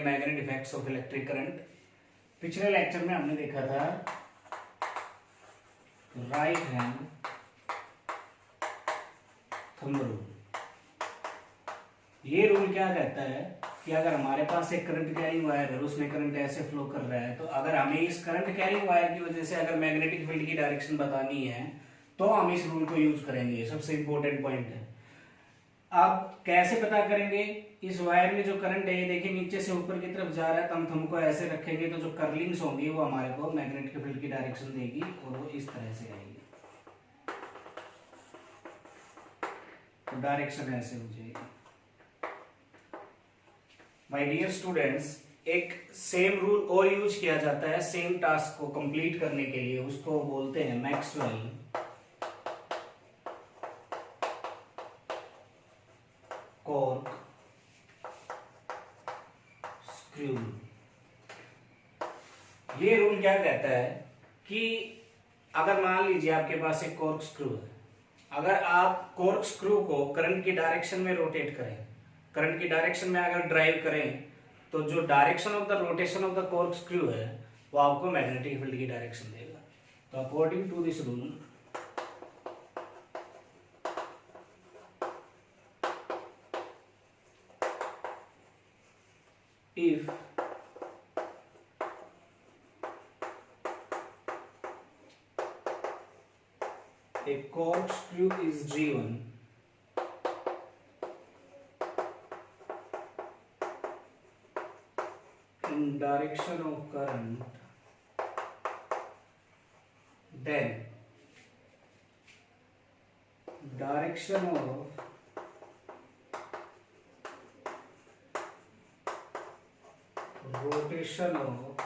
Magnetic effects of electric current. पिछले lecture में हमने देखा था राइट हैंड थंब रूल। ये रूल क्या कहता है कि अगर हमारे पास एक करंट कैरिंग वायर है, उसमें करंट ऐसे फ्लो कर रहा है, तो अगर हमें इस करंट कैरिंग वायर की वजह से अगर मैग्नेटिक फील्ड की डायरेक्शन बतानी है तो हम इस रूल को यूज करेंगे। सबसे इंपॉर्टेंट पॉइंट है। अब कैसे पता करेंगे? इस वायर में जो करंट है, ये देखिए नीचे से ऊपर की तरफ जा रहा है, तो हम थंब को ऐसे रखेंगे तो जो कर्लिंग्स होंगी वो हमारे को मैग्नेटिक फील्ड की डायरेक्शन देगी और वो इस तरह से आएगी, तो डायरेक्शन ऐसे हो जाएगी। माय डियर स्टूडेंट्स, एक सेम रूल और यूज किया जाता है सेम टास्क को कंप्लीट करने के लिए, उसको बोलते हैं मैक्सवेल कॉर्क स्क्रू। ये रूल क्या कहता है कि अगर मान लीजिए आपके पास एक कॉर्क स्क्रू है, अगर आप कॉर्क स्क्रू को करंट की डायरेक्शन में रोटेट करें, करंट की डायरेक्शन में अगर ड्राइव करें, तो जो direction of the rotation of the corkscrew है वो आपको मैग्नेटिक फील्ड की डायरेक्शन देगा। तो according to this rule if a corkscrew is driven in direction of current, then direction of rotation of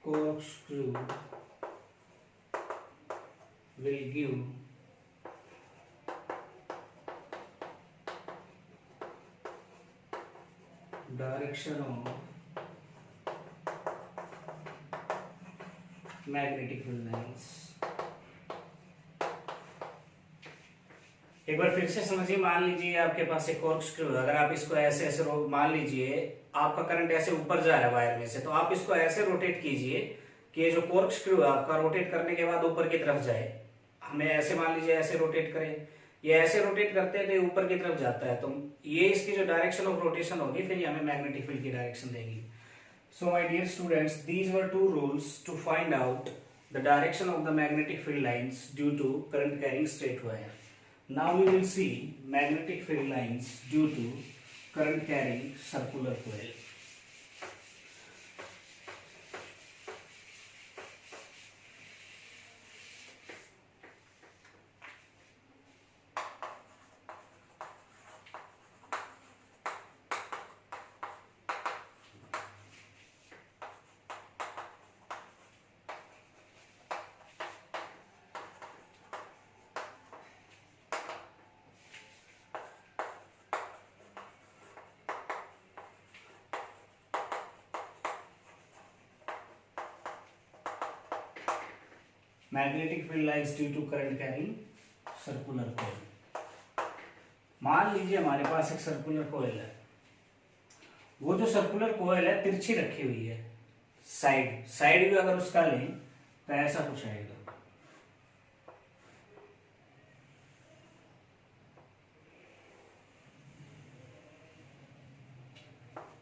corkscrew will give direction of magnetic field lines। एक बार फिर से समझिए। मान लीजिए आपके पास एक कॉर्क स्क्रू है, अगर आप इसको ऐसे ऐसे मान लीजिए आपका करंट ऐसे ऊपर जा रहा है वायर में से, तो आप इसको ऐसे रोटेट कीजिए कि ये जो कॉर्क स्क्रू है आपका रोटेट करने के बाद ऊपर की तरफ जाए। हमें ऐसे मान लीजिए ऐसे रोटेट करें, ये ऐसे रोटेट करते हैं तो ये ऊपर की तरफ जाता है, तो ये इसकी जो डायरेक्शन ऑफ रोटेशन होगी फिर ये हमें मैग्नेटिक फील्ड की डायरेक्शन देगी। So my dear students, these were two rules to find out the direction of the magnetic field lines due to current carrying straight wire. Now we will see magnetic field lines due to current carrying circular coil. Magnetic field lines due to current carrying circular coil। मान लीजिए हमारे पास एक circular कोयल है, वो जो circular कोयल है तिरछी रखी हुई है, साइड भी अगर उसका लें तो ऐसा कुछ आएगा,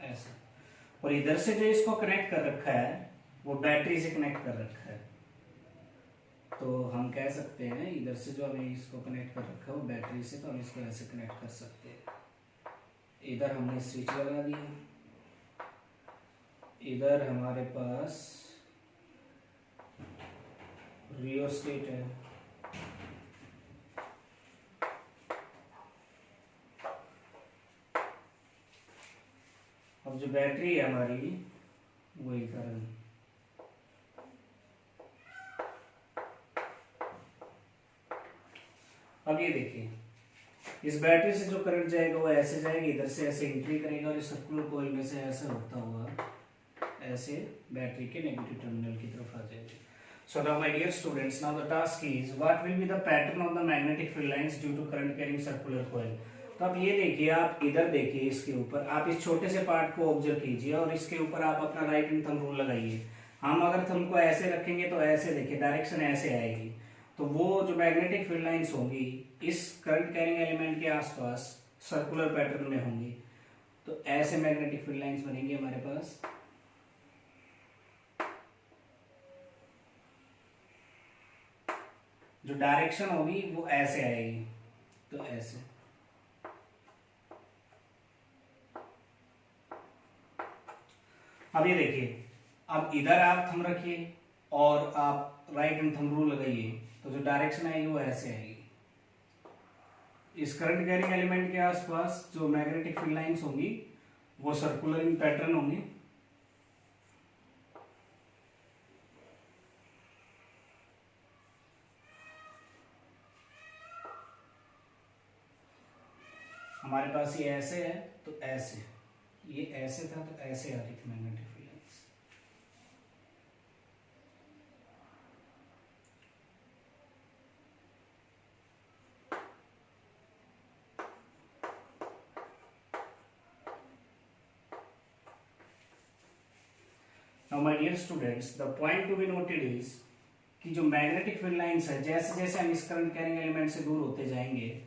ऐसा। और इधर से जो इसको कनेक्ट कर रखा है वो बैटरी से कनेक्ट कर रखा है, तो हम कह सकते हैं इधर से जो हमें इसको कनेक्ट कर रखा है वो बैटरी से, तो हम इसको ऐसे कनेक्ट कर सकते हैं। इधर हमने स्विच लगा दिया, इधर हमारे पास रियोस्टेट है, अब जो बैटरी है हमारी वो इधर है। अब ये देखिए, इस बैटरी से जो करंट जाएगा वो ऐसे जाएगा, इधर से ऐसे एंट्री करेगा और इस सर्कुलर कॉइल में से ऐसे होता हुआ ऐसे बैटरी के नेगेटिव टर्मिनल की तरफ आ जाएगा। So now my dear students, now the task is what will be the pattern of the magnetic field lines due to current carrying circular coil। तो अब ये देखिए, आप इधर देखिए, इसके ऊपर आप इस छोटे से पार्ट को ऑब्जर्व कीजिए और इसके ऊपर आप अपना राइट एंड थंब रूल लगाइए। हम अगर थंब को ऐसे रखेंगे तो ऐसे देखिए डायरेक्शन ऐसे आएगी, तो वो जो मैग्नेटिक फील्ड लाइंस होंगी इस करंट कैरिंग एलिमेंट के आसपास सर्कुलर पैटर्न में होंगी। तो ऐसे मैग्नेटिक फील्ड लाइंस बनेंगे हमारे पास। जो डायरेक्शन होगी वो ऐसे आएगी, तो ऐसे। अब ये देखिए, अब इधर आप थंब रखिए और आप राइट एंड थंब रूल लगाइए, तो जो डायरेक्शन आएगी वो ऐसे आएगी। इस करंट कैरिंग एलिमेंट के आसपास जो मैग्नेटिक फील्ड लाइंस होंगी वो सर्कुलर इन पैटर्न होंगी। हमारे पास ये ऐसे है तो ऐसे, ये ऐसे था तो ऐसे आ रही थी magnetic field lines. Now my dear students, the point to be noted is कि जो मैग्नेटिक फील्ड लाइंस है, जैसे जैसे हम इस करंट कैरिंग एलिमेंट से दूर होते जाएंगे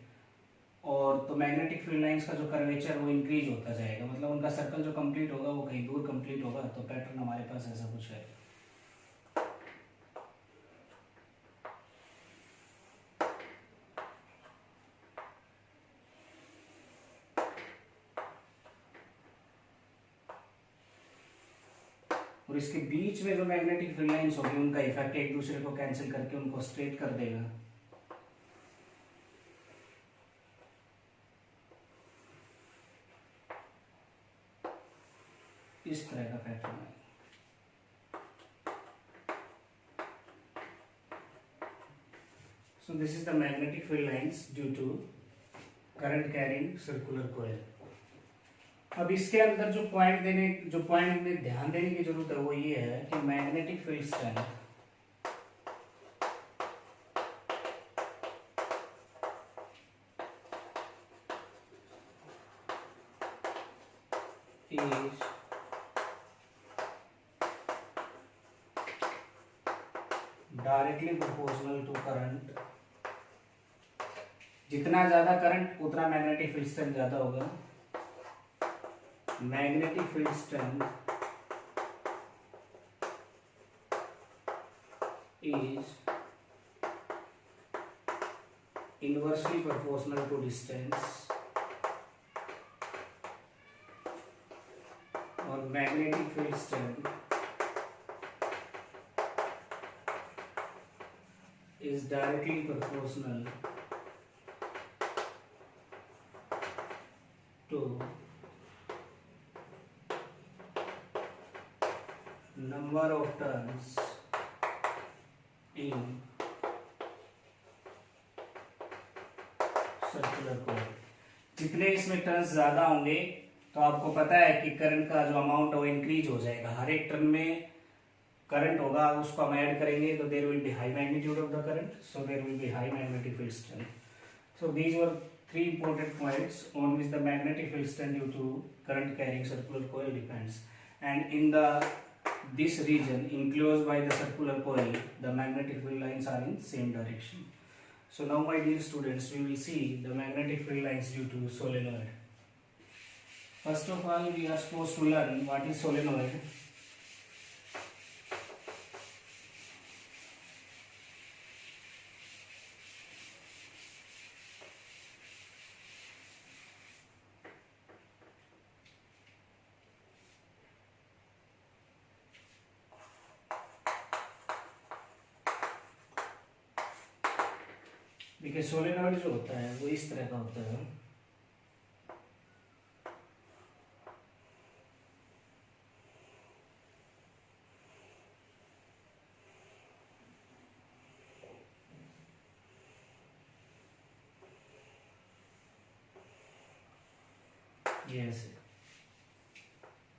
और तो मैग्नेटिक फील्ड लाइंस का जो कर्वेचर वो इंक्रीज होता जाएगा, मतलब उनका सर्कल जो कंप्लीट होगा वो कहीं दूर कंप्लीट होगा। तो पैटर्न हमारे पास ऐसा कुछ है। और इसके बीच में जो मैग्नेटिक फील्ड लाइंस होगी उनका इफेक्ट एक दूसरे को कैंसिल करके उनको स्ट्रेट कर देगा। इस तरह का पैटर्न है। So this is the magnetic field lines due to current carrying circular coil. अब इसके अंदर जो पॉइंट में ध्यान देने की जरूरत है वो ये है कि magnetic field strength is directly proportional to current. जितना ज्यादा करंट उतना मैग्नेटिक फील्ड स्ट्रेंथ ज्यादा होगा। Magnetic field strength is inversely proportional to distance, और magnetic field strength is directly proportional to number of turns in circular coil. जितने इसमें turns ज्यादा होंगे तो आपको पता है कि करंट का जो अमाउंट है वो इंक्रीज हो जाएगा। हर एक टर्न में करंट होगा, उसको हम ऐड करेंगे तो there will be high magnitude of the current, so there will be high magnetic field strength. So these were three important points on which the magnetic field strength due to current carrying circular coil depends. And in this region enclosed by the circular coil, the magnetic field lines are in same direction. So now my dear students, we will see the magnetic field lines due to solenoid. First of all, we are supposed to learn what is solenoid. देखिए solenoid जो होता है वो इस तरह का होता है। ये ऐसे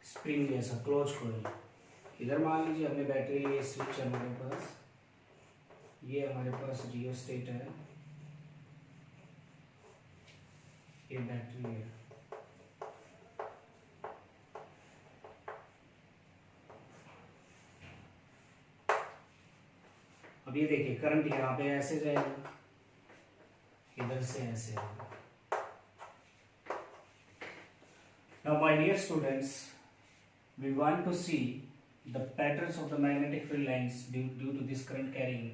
स्प्रिंग जैसा क्लोज कॉइल। इधर मान लीजिए हमने बैटरी लिए, स्विच है हमारे पास, ये हमारे पास रियोस्टेट है, ये बैटरी है। अब ये देखिए करंट यहाँ पे ऐसे जाएगा, इधर से ऐसे होगा। Now my dear students, we want to see the patterns of the magnetic field lines due to this current carrying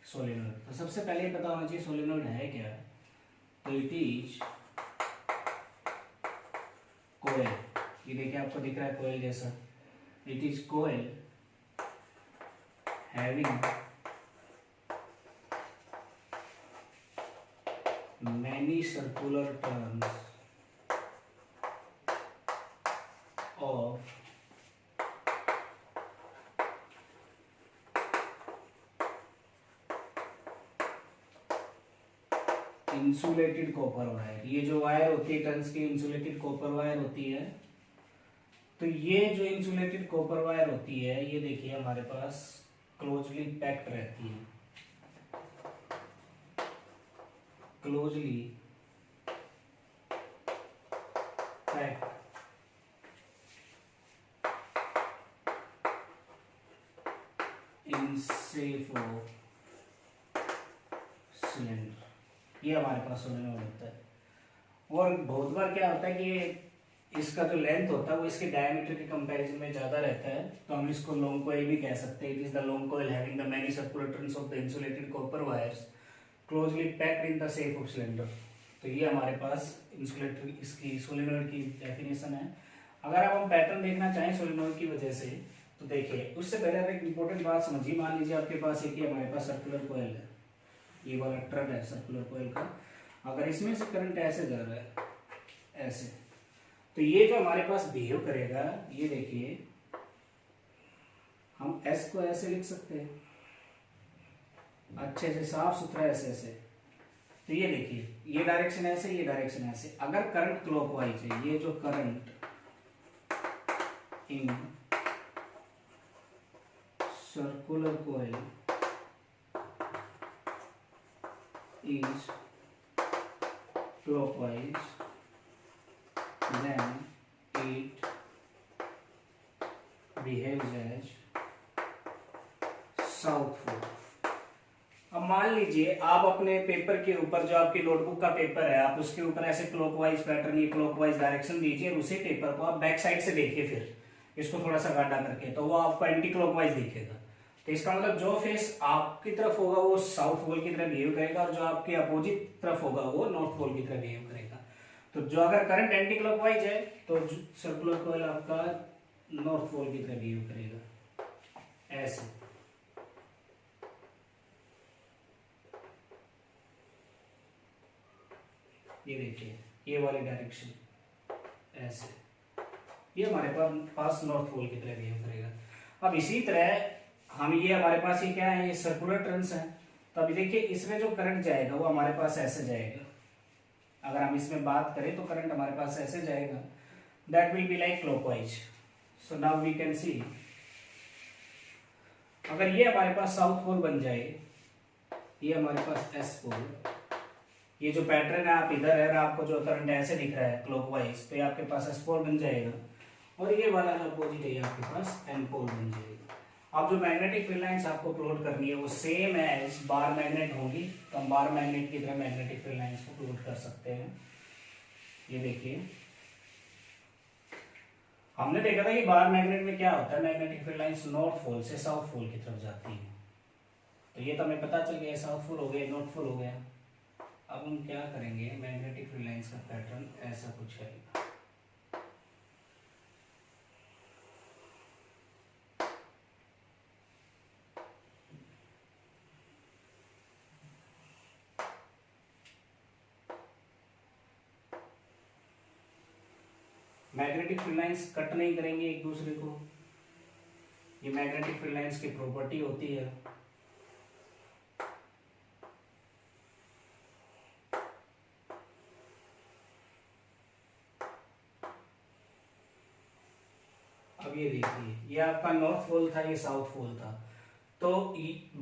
solenoid। तो सबसे पहले पता होना चाहिए solenoid है क्या। तो it is coil। ये देखिए आपको दिख रहा है coil जैसा। It is coil having many circular turns of insulated copper wire. ये जो वायर होती है टर्न्स की इंसुलेटेड कॉपर वायर होती है। तो ये जो इंसुलेटेड कॉपर वायर होती है ये देखिए हमारे पास क्लोजली पैक्ड रहती है, closely packed in safe cylinder. ये हमारे पास सोलेनोइड होता है। और बहुत बार क्या होता है कि इसका जो लेंथ होता है वो इसके डायमीटर के कंपैरिजन में ज्यादा रहता है, तो हम इसको लॉन्ग कॉइल भी कह सकते हैं। It is the long coil having the many circular turns of the insulated copper wires closely packed in the shape of cylinder. तो ये हमारे पास इंसुलेटर इसकी सोलेनोइड की डेफिनेशन है। अगर आप हम पैटर्न देखना चाहें सोलेनोइड की वजह से तो देखिए उससे पहले आप एक इंपॉर्टेंट बात समझिए। मान लीजिए आपके पास एक ही हमारे पास सर्कुलर कॉइल है, ये वाला ट्रक है सर्कुलर कॉइल का। अगर इसमें से करंट ऐसे जा रहा है ऐसे, तो ये जो हमारे पास बिहेव करेगा ये देखिए हम एस को ऐसे लिख सकते हैं अच्छे से साफ सुथरा ऐसे ऐसे। तो ये देखिए ये डायरेक्शन ऐसे, ये डायरेक्शन ऐसे। अगर करंट क्लॉकवाइज है, ये जो current in circular coil is clockwise, then it behaves as southward। अब मान लीजिए आप अपने पेपर के ऊपर जो आपकी नोटबुक का पेपर है आप उसके ऊपर ऐसे क्लॉकवाइज पैटर्न या क्लॉकवाइज डायरेक्शन दीजिए और उसी पेपर को आप बैक साइड से देखिए, फिर इसको थोड़ा सा गाढ़ा करके, तो वो आपको एंटी क्लॉकवाइज दिखेगा। तो इसका मतलब जो फेस आपकी तरफ होगा वो साउथ पोल की तरह बिहेव करेगा और जो आपके अपोजिट तरफ होगा वो नॉर्थ पोल की तरह बिहेव करेगा। तो जो अगर करंट एंटी क्लॉकवाइज है तो सर्कुलर कॉइल आपका नॉर्थ पोल की तरह बिहेव करेगा ऐसे। ये देखिए ये वाली डायरेक्शन ऐसे, ये हमारे पास नॉर्थ पोल की तरह बिहेव करेगा। अब इसी तरह हम ये हमारे पास ये क्या है, ये सर्कुलर टर्न्स है। तो अभी देखिए इसमें जो करंट जाएगा वो हमारे पास ऐसे जाएगा। अगर हम इसमें बात करें तो करंट हमारे पास ऐसे जाएगा, that will be like clockwise. So now we can see, अगर ये हमारे पास साउथ पोल बन जाए, ये हमारे पास एस पोल, ये जो पैटर्न है आप इधर है आपको जो करंट ऐसे दिख रहा है क्लॉकवाइज, तो ये आपके पास एस पोल बन जाएगा और ये वाला जो अपोजिट है आपके पास एन पोल बन जाएगा। अब जो मैग्नेटिक फील्ड लाइंस आपको प्लॉट करनी है वो सेम एज बार मैग्नेट होगी, तो हम बार मैग्नेट की तरह मैग्नेटिक फील्ड लाइंस को प्लॉट कर सकते हैं। ये देखिए हमने देखा था कि बार मैग्नेट में क्या होता है, magnetic field lines north pole से साउथ पोल की तरफ जाती है। तो ये तो हमें पता चल गया साउथ पोल हो गया नॉर्थ पोल हो गया। अब हम क्या करेंगे, मैग्नेटिक फील्ड लाइंस का पैटर्न ऐसा कुछ है। मैग्नेटिक फील्ड लाइंस कट नहीं करेंगे एक दूसरे को, ये मैग्नेटिक फील्ड लाइंस की प्रॉपर्टी होती है। अब ये देखिए ये आपका नॉर्थ पोल था, ये साउथ पोल था, तो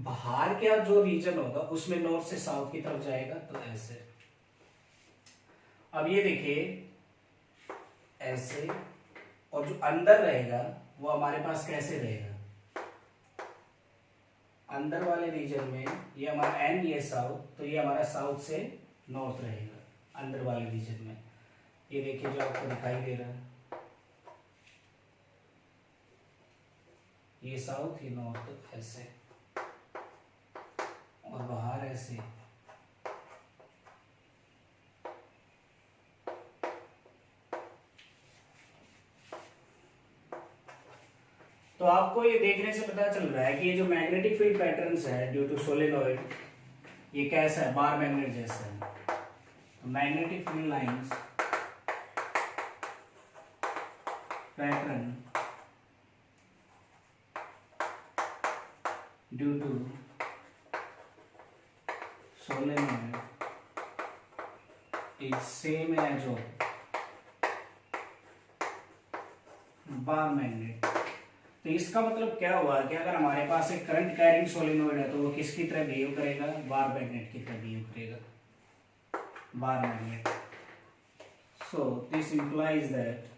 बाहर का जो रीजन होगा उसमें नॉर्थ से साउथ की तरफ जाएगा, तो ऐसे। अब ये देखिए ऐसे, और जो अंदर रहेगा वो हमारे पास कैसे रहेगा, अंदर वाले रीजन में ये हमारा एन, ये साउथ, तो ये हमारा साउथ से नॉर्थ रहेगा अंदर वाले रीजन में। ये देखिए जो आपको दिखाई दे रहा है, ये साउथ, ये नॉर्थ ऐसे, और बाहर ऐसे। तो आपको ये देखने से पता चल रहा है कि ये जो मैग्नेटिक फील्ड पैटर्न्स है ड्यू टू सोलेनोइड, ये कैसा है, बार मैग्नेट जैसा है। Magnetic field lines pattern due to solenoid is same as of bar magnet. तो इसका मतलब क्या हुआ कि अगर हमारे पास एक करंट कैरिंग सोलेनोइड है तो वो किसकी तरह बिहेव करेगा, बार मैग्नेट की तरह बिहेव करेगा, bar magnet. So this implies that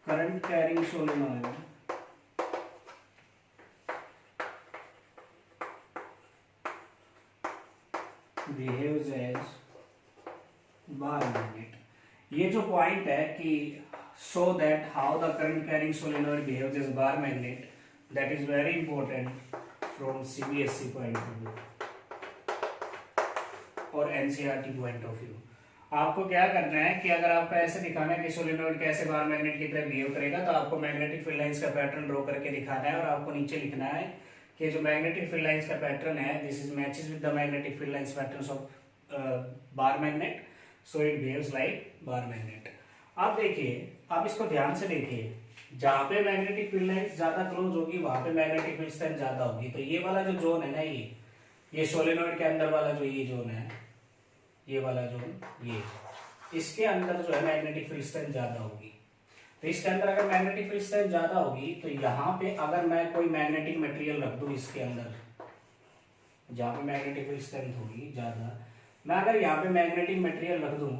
current carrying solenoid behaves as bar magnet। ये जो पॉइंट है कि show that how the current carrying solenoid behaves as bar magnet, that is very important from CBSE point of view और NCERT point of view। आपको क्या करना है कि अगर आपको ऐसे दिखाना है कि सोलेनोइड कैसे बार मैग्नेट की तरह बिहेव करेगा, तो आपको मैग्नेटिक फील्ड लाइंस का पैटर्न ड्रॉ करके दिखाना है, और आपको नीचे लिखना है कि जो मैग्नेटिक फील्ड लाइंस का पैटर्न है, this is matches with the magnetic field lines patterns of bar magnet, so it behaves like bar magnet. आप देखिए, आप इसको ध्यान से देखिए, जहां पे मैग्नेटिक फील्ड लाइंस ज्यादा क्लोज होगी वहां पे मैग्नेटिक फील्ड स्ट्रेंथ ज्यादा होगी। तो ये वाला जो जोन है ना, ये सोलेनोइड के अंदर वाला जो ये जोन है, ये वाला जोन, ये इसके अंदर जो है मैग्नेटिक फील्ड स्ट्रेंथ ज्यादा होगी। तो इसके अंदर अगर मैग्नेटिक फील्ड स्ट्रेंथ ज्यादा होगी तो यहाँ पे अगर मैं कोई मैग्नेटिक मटेरियल रख दूं इसके अंदर, जहाँ पे मैग्नेटिक फील्ड स्ट्रेंथ होगी ज्यादा, मैं अगर यहाँ पे मैग्नेटिक मटेरियल रख दूं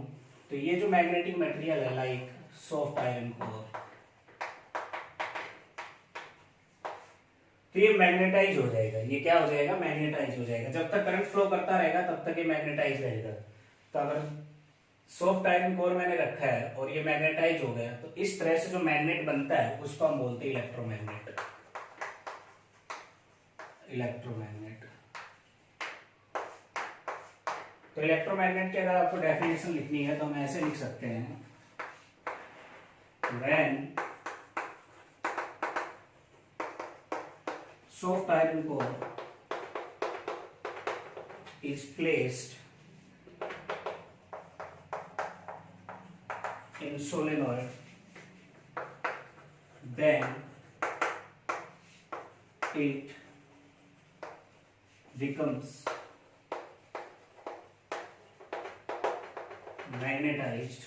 तो ये जो मैग्नेटिक मटेरियल है लाइक सॉफ्ट आयरन कोर, तो ये मैग्नेटाइज हो जाएगा। ये क्या हो जाएगा, मैग्नेटाइज हो जाएगा। जब तक करंट फ्लो करता रहेगा तब तक ये मैग्नेटाइज रहेगा। तो अगर सॉफ्ट आयरन कोर मैंने रखा है और ये मैग्नेटाइज हो गया, तो इस तरह से जो मैग्नेट बनता है उसको हम बोलते हैं इलेक्ट्रोमैग्नेट। इलेक्ट्रोमैग्नेट। तो इलेक्ट्रोमैग्नेट की अगर आपको डेफिनेशन लिखनी है तो हम ऐसे लिख सकते हैं, when soft iron core is placed in solenoid, then it becomes magnetized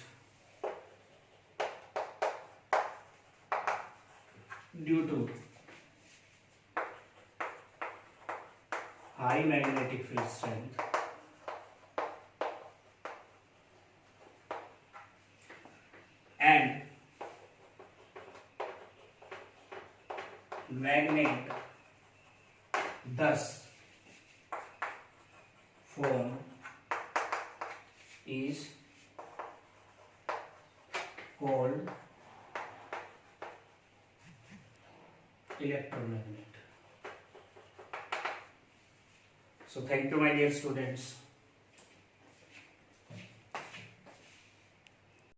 due to high magnetic field strength and magnet thus form is called electromagnet. So thank you my dear students.